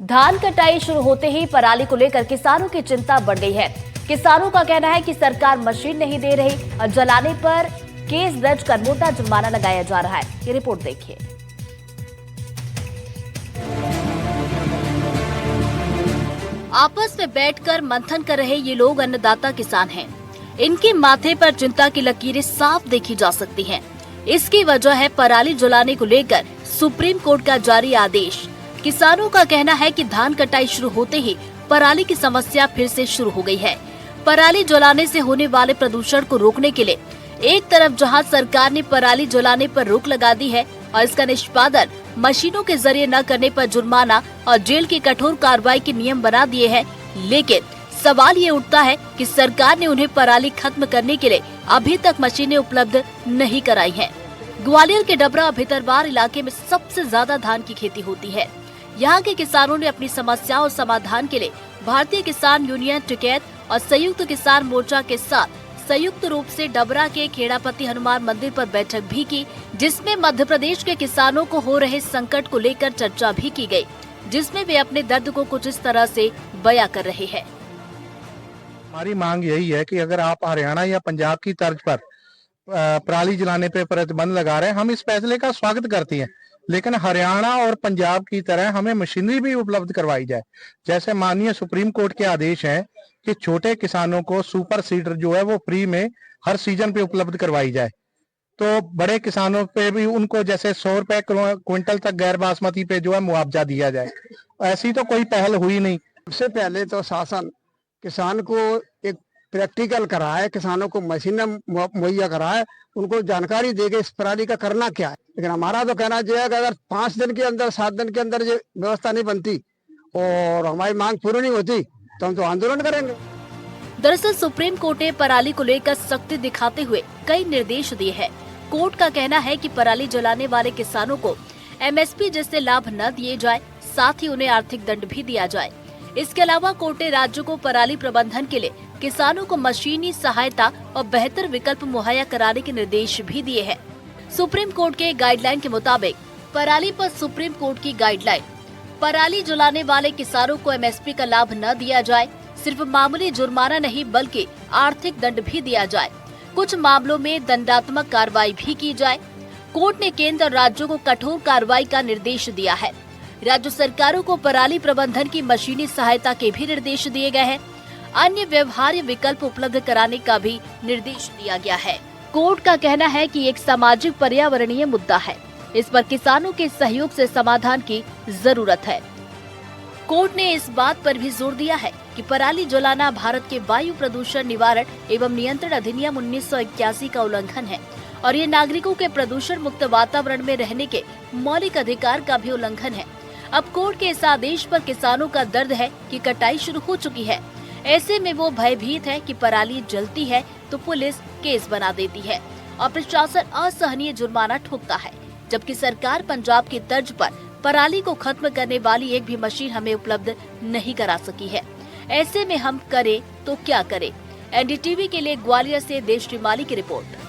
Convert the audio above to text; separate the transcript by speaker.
Speaker 1: धान कटाई शुरू होते ही पराली को लेकर किसानों की चिंता बढ़ गई है। किसानों का कहना है कि सरकार मशीन नहीं दे रही और जलाने पर केस दर्ज कर मोटा जुर्माना लगाया जा रहा है। ये रिपोर्ट देखिए। आपस में बैठकर मंथन कर रहे ये लोग अन्नदाता किसान हैं। इनके माथे पर चिंता की लकीरें साफ देखी जा सकती हैं। इसकी वजह है पराली जलाने को लेकर सुप्रीम कोर्ट का जारी आदेश। किसानों का कहना है कि धान कटाई शुरू होते ही पराली की समस्या फिर से शुरू हो गई है। पराली जलाने से होने वाले प्रदूषण को रोकने के लिए एक तरफ जहां सरकार ने पराली जलाने पर रोक लगा दी है और इसका निष्पादन मशीनों के जरिए न करने पर जुर्माना और जेल की कठोर कार्रवाई के नियम बना दिए हैं, लेकिन सवाल ये उठता है कि सरकार ने उन्हें पराली खत्म करने के लिए अभी तक मशीनें उपलब्ध नहीं कराई हैं। ग्वालियर के डबरा भितरवार इलाके में सबसे ज्यादा धान की खेती होती है। यहाँ के किसानों ने अपनी समस्याओं और समाधान के लिए भारतीय किसान यूनियन टिकैत और संयुक्त किसान मोर्चा के साथ संयुक्त रूप से डबरा के खेड़ापति हनुमान मंदिर पर बैठक भी की, जिसमें मध्य प्रदेश के किसानों को हो रहे संकट को लेकर चर्चा भी की गई, जिसमें वे अपने दर्द को कुछ इस तरह से बयां कर रहे हैं।
Speaker 2: हमारी मांग यही है कि अगर आप हरियाणा या पंजाब की तर्ज पर पराली जलाने पे प्रतिबंध लगा रहे हैं, हम इस फैसले का स्वागत करते हैं, लेकिन हरियाणा और पंजाब की तरह हमें मशीनरी भी उपलब्ध करवाई जाए। जैसे माननीय सुप्रीम कोर्ट के आदेश हैं कि छोटे किसानों को सुपर सीडर जो है वो फ्री में हर सीजन पे उपलब्ध करवाई जाए, तो बड़े किसानों पे भी उनको जैसे 100 रुपए क्विंटल तक गैर बासमती पे जो है मुआवजा दिया जाए। ऐसी तो कोई पहल हुई नहीं।
Speaker 3: सबसे पहले तो शासन किसान को एक प्रैक्टिकल कराए, किसानों को मशीन मुहैया कराए, उनको जानकारी देके इस पराली का करना क्या है। लेकिन हमारा तो कहना जो है कि अगर 5 दिन के अंदर 7 दिन के अंदर ये व्यवस्था नहीं बनती और हमारी मांग पूरी नहीं होती तो हम तो आंदोलन करेंगे।
Speaker 1: दरअसल सुप्रीम कोर्ट ने पराली को लेकर सख्ती दिखाते हुए कई निर्देश दिए हैं। कोर्ट का कहना है कि पराली जलाने वाले किसानों को MSP जैसे लाभ न दिए जाए, साथ ही उन्हें आर्थिक दंड भी दिया जाए। इसके अलावा कोर्ट ने राज्यों को पराली प्रबंधन के लिए किसानों को मशीनी सहायता और बेहतर विकल्प मुहैया कराने के निर्देश भी दिए हैं। सुप्रीम कोर्ट के गाइडलाइन के मुताबिक पराली पर सुप्रीम कोर्ट की गाइडलाइन, पराली जलाने वाले किसानों को MSP का लाभ न दिया जाए, सिर्फ मामूली जुर्माना नहीं बल्कि आर्थिक दंड भी दिया जाए, कुछ मामलों में दंडात्मक कार्रवाई भी की जाए। कोर्ट ने केंद्र और राज्यों को कठोर कार्रवाई का निर्देश दिया है। राज्य सरकारों को पराली प्रबंधन की मशीनी सहायता के भी निर्देश दिए गए हैं। अन्य व्यवहार्य विकल्प उपलब्ध कराने का भी निर्देश दिया गया है। कोर्ट का कहना है कि एक सामाजिक पर्यावरणीय मुद्दा है, इस पर किसानों के सहयोग से समाधान की जरूरत है। कोर्ट ने इस बात पर भी जोर दिया है कि पराली जलाना भारत के वायु प्रदूषण निवारण एवं नियंत्रण अधिनियम 1981 का उल्लंघन है और ये नागरिकों के प्रदूषण मुक्त वातावरण में रहने के मौलिक अधिकार का भी उल्लंघन है। अब कोर्ट के इस आदेश पर किसानों का दर्द है कि कटाई शुरू हो चुकी है। ऐसे में वो भयभीत है कि पराली जलती है तो पुलिस केस बना देती है और प्रशासन असहनीय जुर्माना ठोकता है, जबकि सरकार पंजाब की तर्ज पर पराली को खत्म करने वाली एक भी मशीन हमें उपलब्ध नहीं करा सकी है। ऐसे में हम करें तो क्या करें। NDTV के लिए ग्वालियर से देश श्रीमाली की रिपोर्ट।